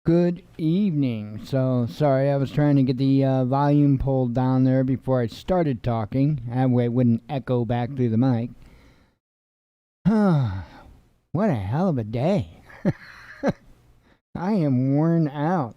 Good evening. So, sorry, I was trying to get the volume pulled down there before I started talking. That way it wouldn't echo back through the mic. What a hell of a day. I am worn out.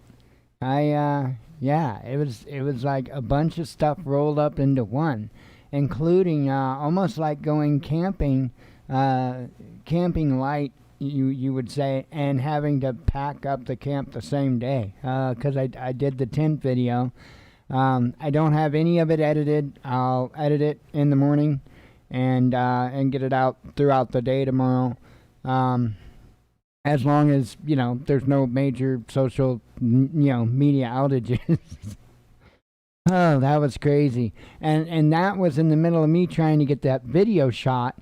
Yeah, it was like a bunch of stuff rolled up into one, including almost like going camping, camping light, you would say, and having to pack up the camp the same day. 'Cause I did the tent video. I don't have any of it edited. I'll edit it in the morning and get it out throughout the day tomorrow. As long as, there's no major social, media outages. Oh, that was crazy. And that was in the middle of me trying to get that video shot.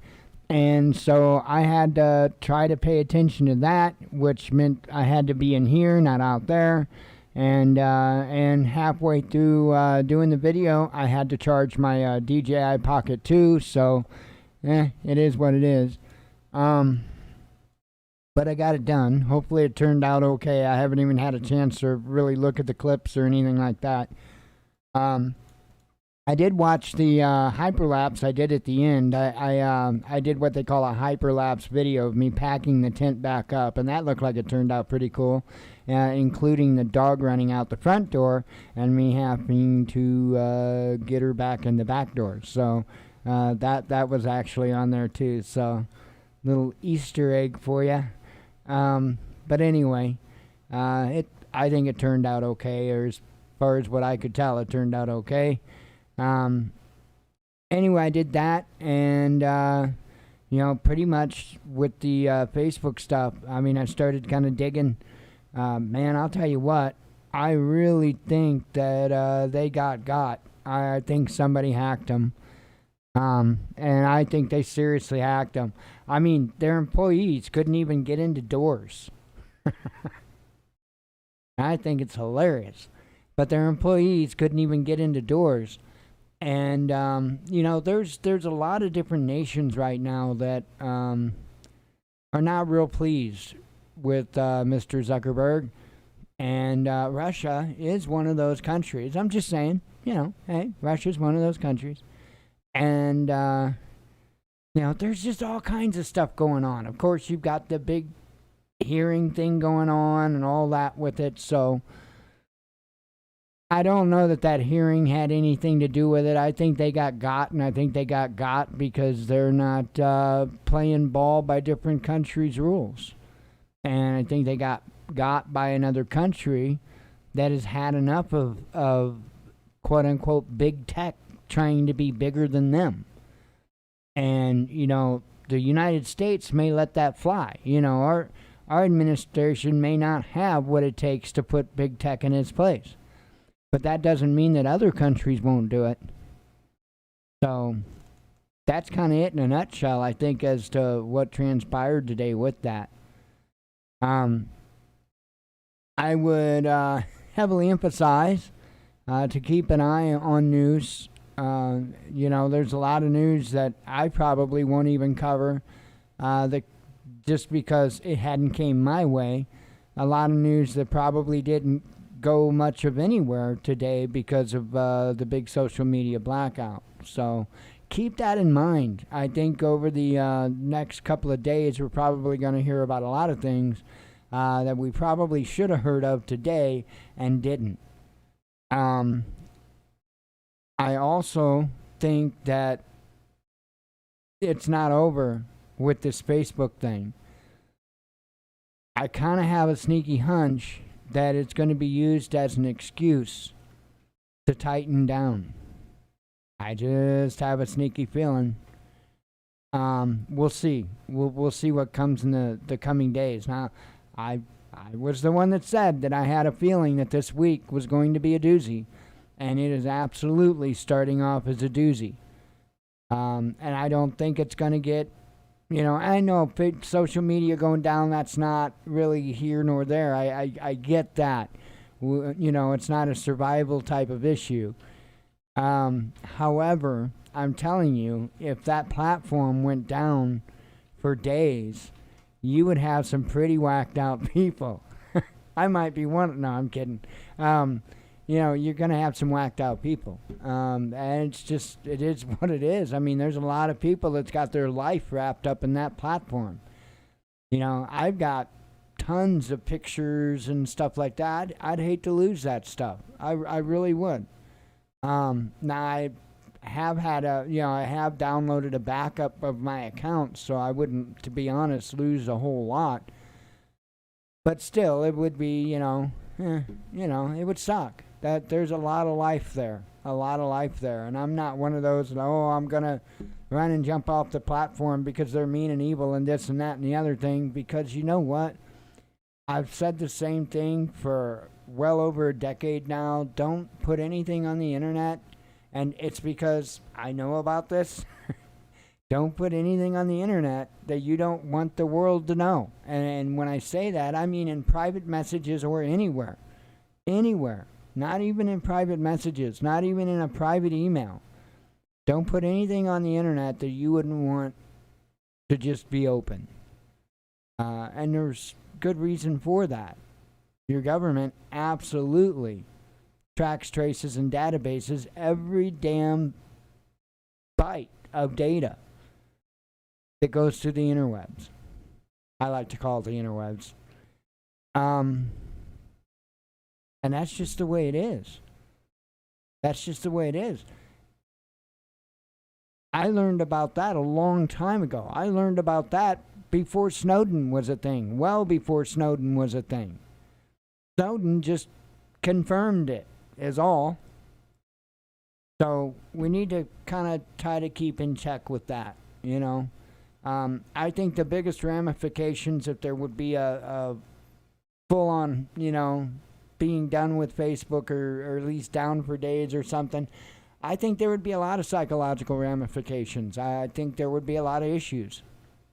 And so I had to try to pay attention to that, which meant I had to be in here, not out there. And halfway through doing the video, I had to charge my DJI Pocket 2. So, it is what it is. But I got it done. Hopefully it turned out okay. I haven't even had a chance to really look at the clips or anything like that. I did watch the hyperlapse I did at the end. I did what they call a hyperlapse video of me packing the tent back up, and that looked like it turned out pretty cool, including the dog running out the front door and me having to get her back in the back door. So that was actually on there too. So little Easter egg for you. But anyway, I think it turned out okay, or as far as what I could tell, it turned out okay. Anyway, I did that, and pretty much with the Facebook stuff, I started kind of digging. Man, I'll tell you what, I really think that they got. I think somebody hacked them. And I think they seriously hacked them. Their employees couldn't even get into doors. I think it's hilarious. But their employees couldn't even get into doors. And, there's a lot of different nations right now that are not real pleased with Mr. Zuckerberg. And Russia is one of those countries. I'm just saying, hey, Russia's one of those countries. And, there's just all kinds of stuff going on. Of course, you've got the big hearing thing going on and all that with it. So I don't know that hearing had anything to do with it. I think they got, and I think they got because they're not playing ball by different countries' rules. And I think they got by another country that has had enough of quote-unquote big tech trying to be bigger than them. And, the United States may let that fly. Our administration may not have what it takes to put big tech in its place. But that doesn't mean that other countries won't do it. So that's kind of it in a nutshell, I think, as to what transpired today with that. I would heavily emphasize to keep an eye on news. There's a lot of news that I probably won't even cover just because it hadn't came my way. A lot of news that probably didn't go much of anywhere today because of the big social media blackout. So keep that in mind. I think over the next couple of days, we're probably going to hear about a lot of things that we probably should have heard of today and didn't. I also think that it's not over with this Facebook thing. I kind of have a sneaky hunch that it's going to be used as an excuse to tighten down. I just have a sneaky feeling. We'll see. We'll see what comes in the coming days. Now, I was the one that said that I had a feeling that this week was going to be a doozy, and it is absolutely starting off as a doozy. And I don't think it's going to get, I know social media going down, that's not really here nor there. I get that. It's not a survival type of issue. However, I'm telling you, if that platform went down for days, you would have some pretty whacked out people. I might be one. No, I'm kidding. You're going to have some whacked out people. And it is what it is. I mean, there's a lot of people that's got their life wrapped up in that platform. I've got tons of pictures and stuff like that. I'd hate to lose that stuff. I really would. Now I have I have downloaded a backup of my account, so I wouldn't, to be honest, lose a whole lot. But still, it would be, it would suck. That there's a lot of life there, and I'm not one of those. I'm gonna run and jump off the platform because they're mean and evil and this and that and the other thing. Because you know what? I've said the same thing for well over a decade now. Don't put anything on the internet, and it's because I know about this. Don't put anything on the internet that you don't want the world to know. And when I say that, I mean in private messages or anywhere. Anywhere. Not even in private messages, not even in a private email. Don't put anything on the internet that you wouldn't want to just be open. And there's good reason for that. Your government absolutely tracks, traces, and databases every damn byte of data that goes to the interwebs. I like to call it the interwebs. And that's just the way it is. That's just the way it is. I learned about that a long time ago. I learned about that before Snowden was a thing. Well before Snowden was a thing. Snowden just confirmed it, is all. So we need to kind of try to keep in check with that, I think the biggest ramifications, if there would be a full-on, being done with Facebook or at least down for days or something, I think there would be a lot of psychological ramifications. I think there would be a lot of issues.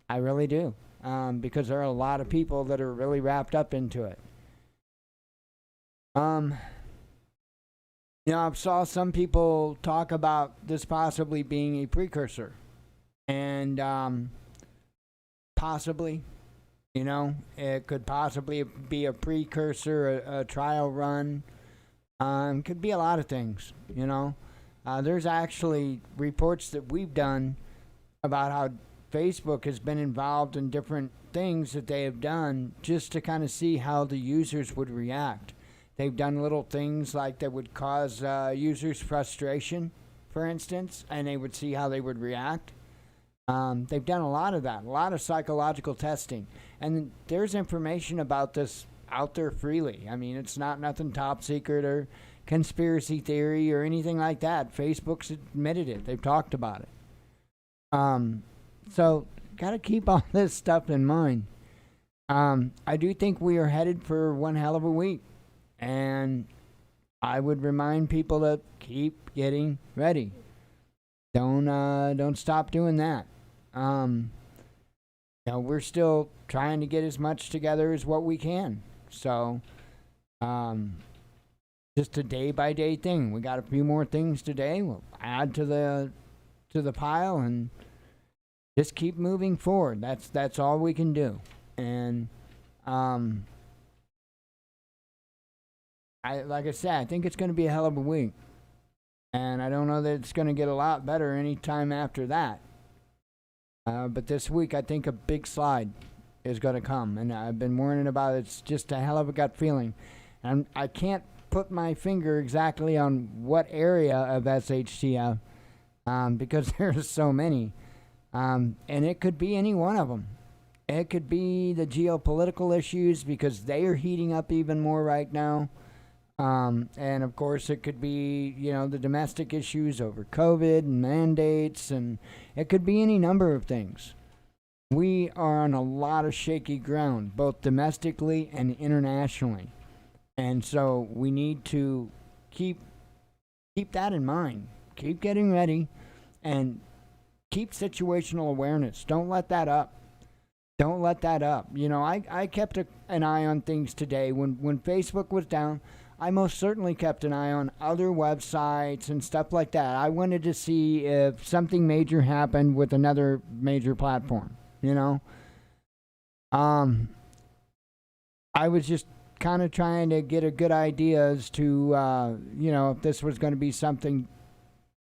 I really do. Because there are a lot of people that are really wrapped up into it. I saw some people talk about this possibly being a precursor. And possibly, it could possibly be a precursor, a trial run. Could be a lot of things, There's actually reports that we've done about how Facebook has been involved in different things that they have done just to kind of see how the users would react. They've done little things like that would cause users frustration, for instance, and they would see how they would react. They've done a lot of that, a lot of psychological testing. And there's information about this out there freely. I mean, it's not nothing top secret or conspiracy theory or anything like that. Facebook's admitted it. They've talked about it. So, got to keep all this stuff in mind. I do think we are headed for one hell of a week. And I would remind people to keep getting ready. Don't stop doing that. We're still trying to get as much together as what we can. So, just a day by day thing. We got a few more things today. We'll add to the pile and just keep moving forward. That's all we can do. And like I said, I think it's going to be a hell of a week. And I don't know that it's going to get a lot better any time after that. But this week, I think a big slide is going to come. And I've been warning about it. It's just a hell of a gut feeling. And I can't put my finger exactly on what area of SHTF because there's so many. And it could be any one of them. It could be the geopolitical issues because they are heating up even more right now. And of course it could be, the domestic issues over COVID and mandates, and it could be any number of things. We are on a lot of shaky ground, both domestically and internationally. And so we need to keep that in mind. Keep getting ready and keep situational awareness. Don't let that up. Don't let that up. I kept an eye on things today. When Facebook was down, I most certainly kept an eye on other websites and stuff like that. I wanted to see if something major happened with another major platform, I was just kind of trying to get a good idea as to, if this was going to be something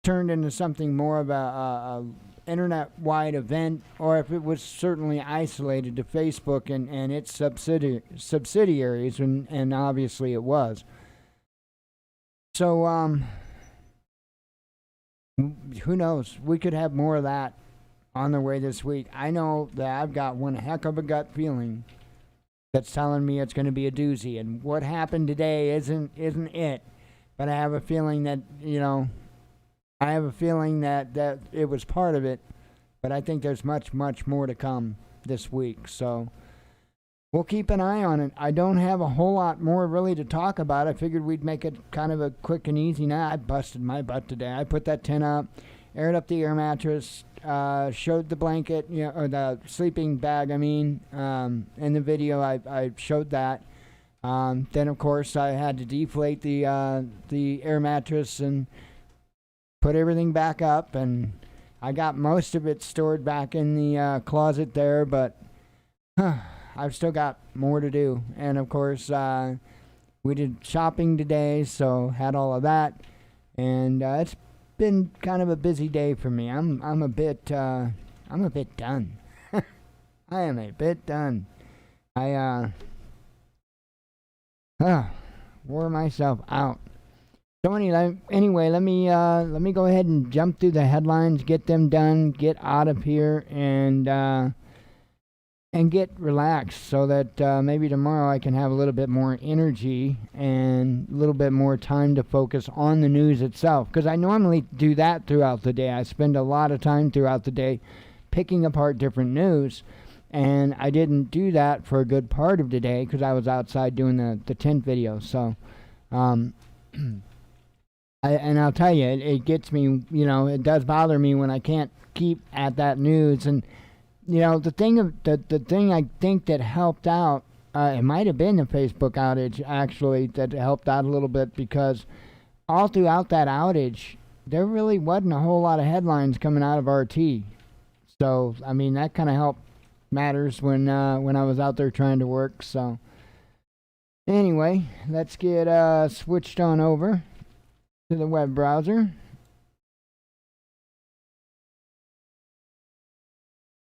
turned into something more of a internet-wide event, or if it was certainly isolated to Facebook and its subsidiaries, and obviously it was. So, who knows? We could have more of that on the way this week. I know that I've got one heck of a gut feeling that's telling me it's going to be a doozy, and what happened today isn't it. But I have a feeling that that it was part of it, but I think there's much more to come this week. So we'll keep an eye on it. I don't have a whole lot more really to talk about. I figured we'd make it kind of a quick and easy night. I busted my butt today. I put that tent up, aired up the air mattress, showed the blanket, or the sleeping bag, in the video. I showed that. Then, of course, I had to deflate the air mattress and put everything back up, and I got most of it stored back in the closet there, but I've still got more to do. And of course, we did shopping today, so had all of that, and it's been kind of a busy day for me. I'm a bit done. I am a bit done. I wore myself out. So anyway, let me go ahead and jump through the headlines, get them done, get out of here, and get relaxed, so that maybe tomorrow I can have a little bit more energy and a little bit more time to focus on the news itself. Because I normally do that throughout the day. I spend a lot of time throughout the day picking apart different news, and I didn't do that for a good part of today because I was outside doing the tent video. So, and I'll tell you, it gets me, it does bother me when I can't keep at that news. And, the thing I think that helped out, it might have been the Facebook outage, actually, that helped out a little bit, because all throughout that outage, there really wasn't a whole lot of headlines coming out of RT. So, that kind of helped matters when I was out there trying to work. So, anyway, let's get switched on over to the web browser,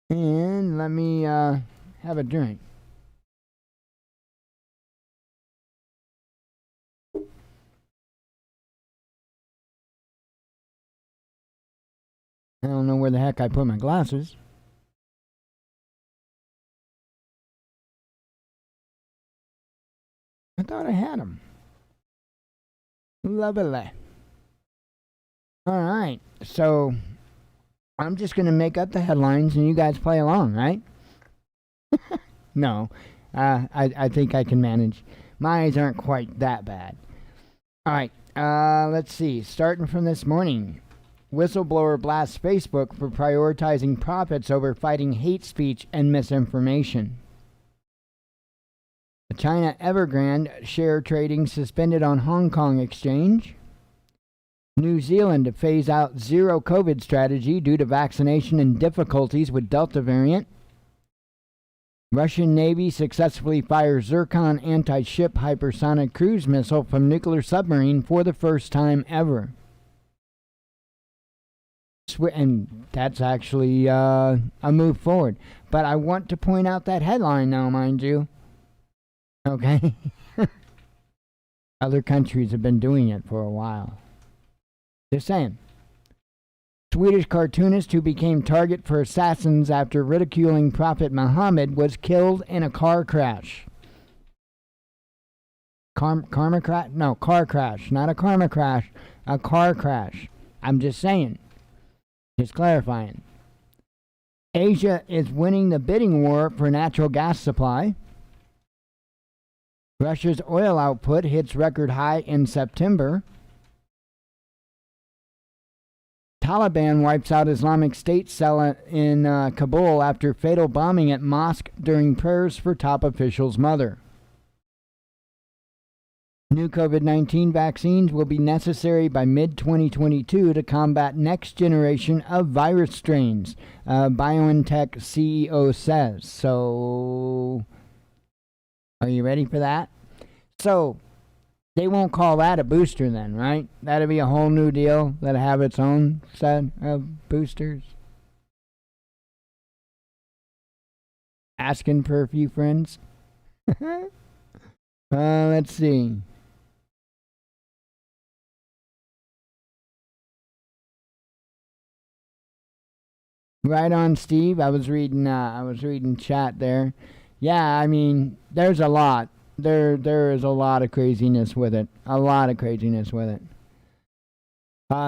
and let me have a drink. I don't know where the heck I put my glasses. I thought I had them. Lovely. All right, so I'm just going to make up the headlines and you guys play along, right? No, I think I can manage. My eyes aren't quite that bad. All right, let's see. Starting from this morning, whistleblower blasts Facebook for prioritizing profits over fighting hate speech and misinformation. The China Evergrande share trading suspended on Hong Kong exchange. New Zealand to phase out zero COVID strategy due to vaccination and difficulties with Delta variant. Russian Navy successfully fires Zircon anti-ship hypersonic cruise missile from nuclear submarine for the first time ever. And that's actually a move forward. But I want to point out that headline now, mind you. Okay? Other countries have been doing it for a while. Just saying. Swedish cartoonist who became target for assassins after ridiculing Prophet Muhammad was killed in a car crash. Karma crash? No, car crash. Not a karma crash. A car crash. I'm just saying. Just clarifying. Asia is winning the bidding war for natural gas supply. Russia's oil output hits record high in September. Taliban wipes out Islamic State cell in Kabul after fatal bombing at mosque during prayers for top official's mother. New COVID-19 vaccines will be necessary by mid-2022 to combat next generation of virus strains, BioNTech CEO says. So, are you ready for that? So they won't call that a booster then, right? That'd be a whole new deal that'll have its own set of boosters. Asking for a few friends. Let's see. Right on, Steve. I was reading chat there. Yeah, I mean, there's a lot. There is a lot of craziness with it. A lot of craziness with it.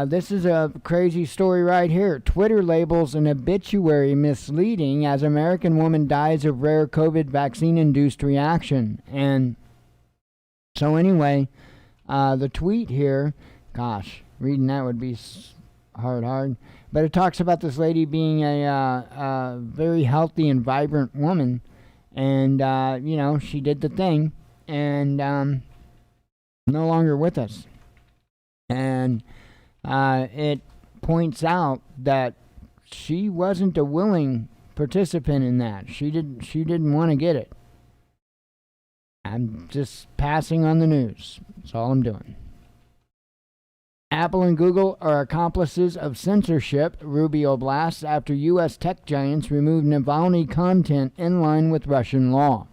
This is a crazy story right here. Twitter labels an obituary misleading as American woman dies of rare COVID vaccine-induced reaction. And so anyway, the tweet here, gosh, reading that would be hard. But it talks about this lady being a very healthy and vibrant woman. And, she did the thing. And no longer with us. And it points out that she wasn't a willing participant in that. She didn't want to get it. I'm just passing on the news. That's all I'm doing. Apple and Google are accomplices of censorship, Rubio blasts after U.S. tech giants remove Navalny content in line with Russian law.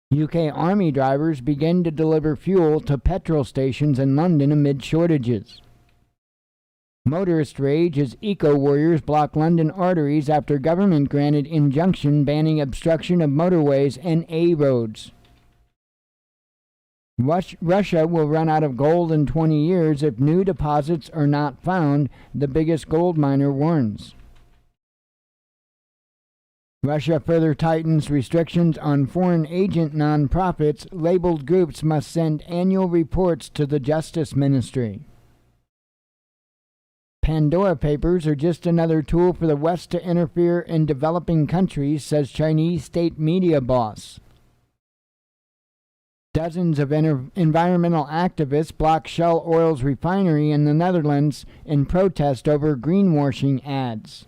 UK army drivers begin to deliver fuel to petrol stations in London amid shortages. Motorist rage as eco-warriors block London arteries after government granted injunction banning obstruction of motorways and A roads. Russia will run out of gold in 20 years if new deposits are not found, the biggest gold miner warns. Russia further tightens restrictions on foreign agent nonprofits. Labeled groups must send annual reports to the Justice Ministry. Pandora Papers are just another tool for the West to interfere in developing countries, says Chinese state media boss. Dozens of environmental activists block Shell Oil's refinery in the Netherlands in protest over greenwashing ads.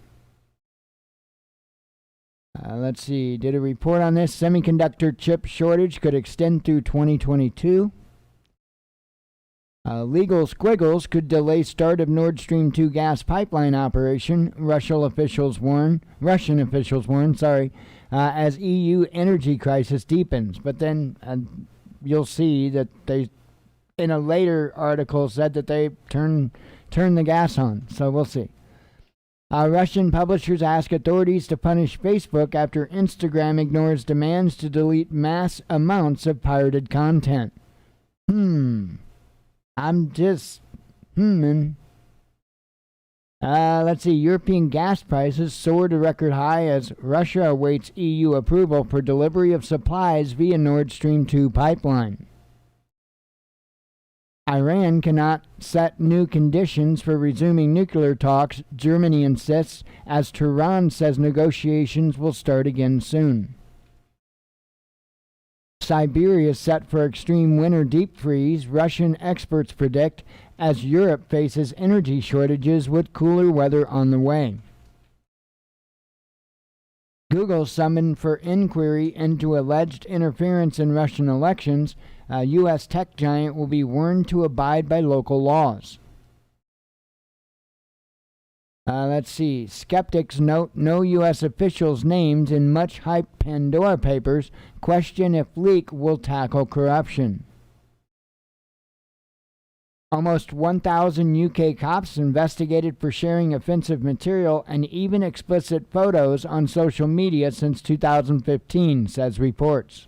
Let's see. Did a report on this. Semiconductor chip shortage could extend through 2022. Legal squiggles could delay start of Nord Stream 2 gas pipeline operation. Russian officials warn. As EU energy crisis deepens. But then you'll see that they, in a later article, said that they turn the gas on. So we'll see. Russian publishers ask authorities to punish Facebook after Instagram ignores demands to delete mass amounts of pirated content. I'm just let's see. European gas prices soar to record high as Russia awaits EU approval for delivery of supplies via Nord Stream 2 pipeline. Iran cannot set new conditions for resuming nuclear talks, Germany insists, as Tehran says negotiations will start again soon. Siberia set for extreme winter deep freeze, Russian experts predict, as Europe faces energy shortages with cooler weather on the way. Google summoned for inquiry into alleged interference in Russian elections. A U.S. tech giant will be warned to abide by local laws. Let's see. Skeptics note no U.S. officials' names in much hyped Pandora Papers. Question if leak will tackle corruption. Almost 1,000 UK cops investigated for sharing offensive material and even explicit photos on social media since 2015, says reports.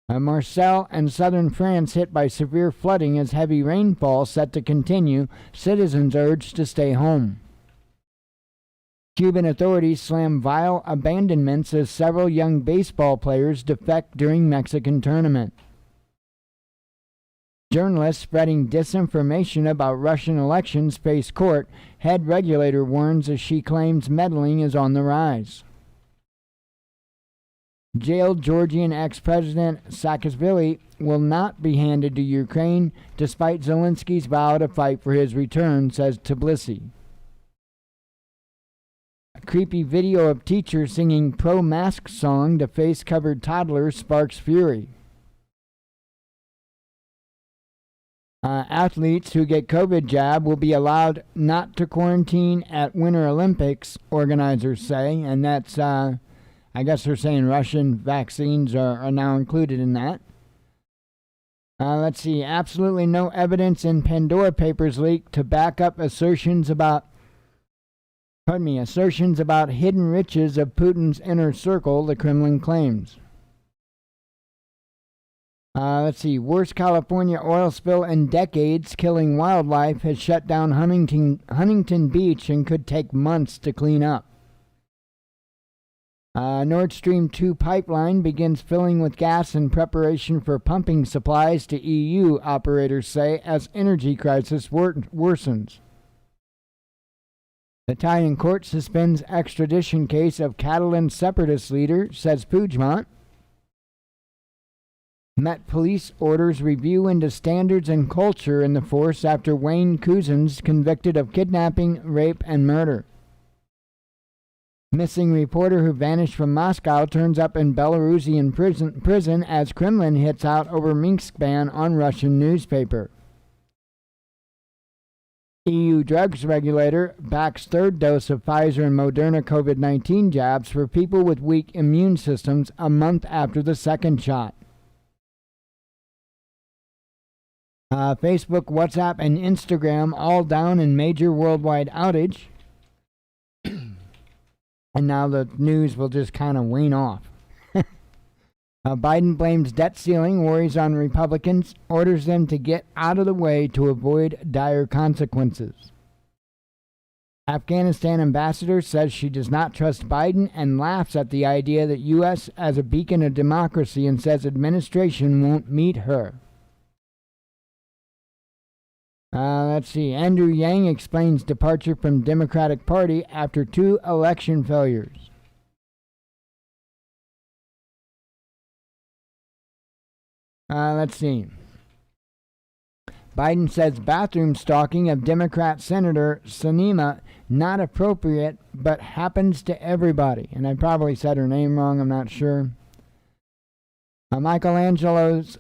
Marseille and southern France hit by severe flooding as heavy rainfall set to continue. Citizens urged to stay home. Cuban authorities slam vile abandonments as several young baseball players defect during Mexican tournament. Journalists spreading disinformation about Russian elections face court. Head regulator warns as she claims meddling is on the rise. Jailed Georgian ex-president Saakashvili will not be handed to Ukraine, despite Zelensky's vow to fight for his return, says Tbilisi. Creepy video of teacher singing pro-mask song to face-covered toddler sparks fury. Athletes who get COVID jab will be allowed not to quarantine at Winter Olympics, organizers say, and that's, I guess they're saying Russian vaccines are now included in that. Let's see, absolutely no evidence in Pandora Papers leak to back up assertions about hidden riches of Putin's inner circle, the Kremlin claims. Let's see, worst California oil spill in decades, killing wildlife, has shut down Huntington Beach and could take months to clean up. Nord Stream 2 pipeline begins filling with gas in preparation for pumping supplies to EU, operators say, as energy crisis worsens. Italian court suspends extradition case of Catalan separatist leader, says Puigdemont. Met police orders review into standards and culture in the force after Wayne Couzens convicted of kidnapping, rape, and murder. Missing reporter who vanished from Moscow turns up in Belarusian prison as Kremlin hits out over Minsk ban on Russian newspaper. EU drugs regulator backs third dose of Pfizer and Moderna COVID-19 jabs for people with weak immune systems a month after the second shot. Facebook, WhatsApp, and Instagram all down in major worldwide outage. And now the news will just kind of wane off. Biden blames debt ceiling, worries on Republicans, orders them to get out of the way to avoid dire consequences. Afghanistan ambassador says she does not trust Biden and laughs at the idea that U.S. as a beacon of democracy and says administration won't meet her. Let's see. Andrew Yang explains departure from Democratic Party after 2 election failures. Let's see. Biden says bathroom stalking of Democrat Senator Sinema not appropriate, but happens to everybody. And I probably said her name wrong, I'm not sure. Michelangelo's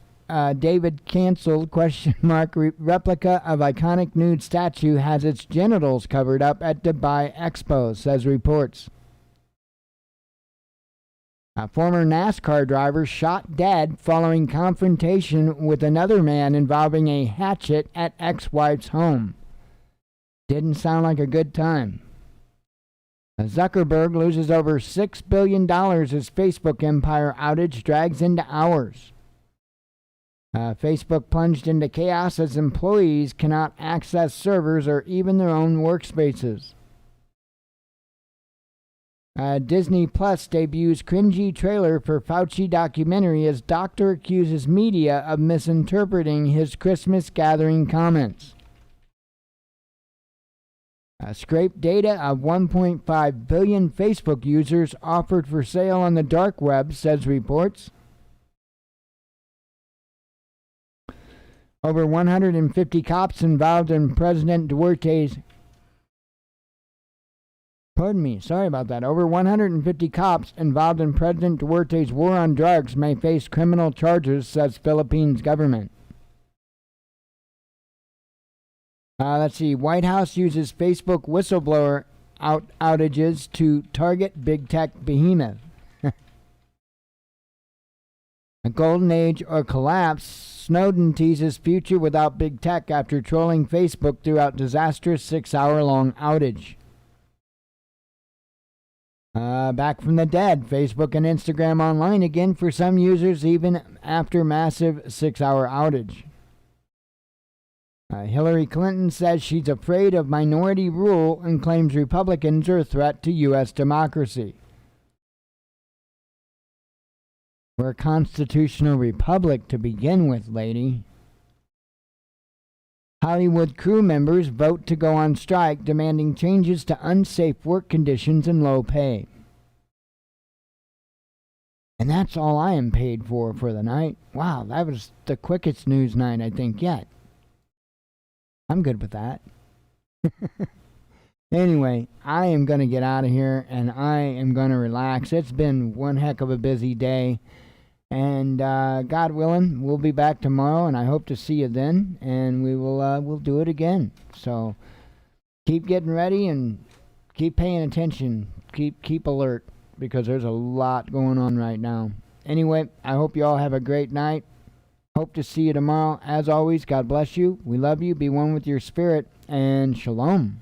David canceled ? Replica of iconic nude statue has its genitals covered up at Dubai Expo, says reports. A former NASCAR driver shot dead following confrontation with another man involving a hatchet at ex-wife's home. Didn't sound like a good time. Zuckerberg loses over $6 billion as Facebook empire outage drags into hours. Facebook plunged into chaos as employees cannot access servers or even their own workspaces. Disney Plus debuts cringy trailer for Fauci documentary as doctor accuses media of misinterpreting his Christmas gathering comments. Scraped data of 1.5 billion Facebook users offered for sale on the dark web, says reports. Over 150 cops involved in President Duterte's... Over 150 cops involved in President Duterte's war on drugs may face criminal charges, says Philippines government. Let's see. White House uses Facebook whistleblower outages to target big tech behemoth. A golden age or collapse, Snowden teases future without big tech after trolling Facebook throughout disastrous 6-hour-long outage. Back from the dead, Facebook and Instagram online again for some users even after massive 6-hour outage. Hillary Clinton says she's afraid of minority rule and claims Republicans are a threat to U.S. democracy. We're a constitutional republic to begin with, lady. Hollywood crew members vote to go on strike, demanding changes to unsafe work conditions and low pay. And that's all I am paid for the night. Wow, that was the quickest news night I think yet. I'm good with that. Anyway, I am going to get out of here and I am going to relax. It's been one heck of a busy day. And God willing, we'll be back tomorrow, and I hope to see you then. And we'll do it again. So keep getting ready and keep paying attention. Keep alert, because there's a lot going on right now. Anyway, I hope you all have a great night. Hope to see you tomorrow. As always, God bless you. We love you. Be one with your spirit, and shalom.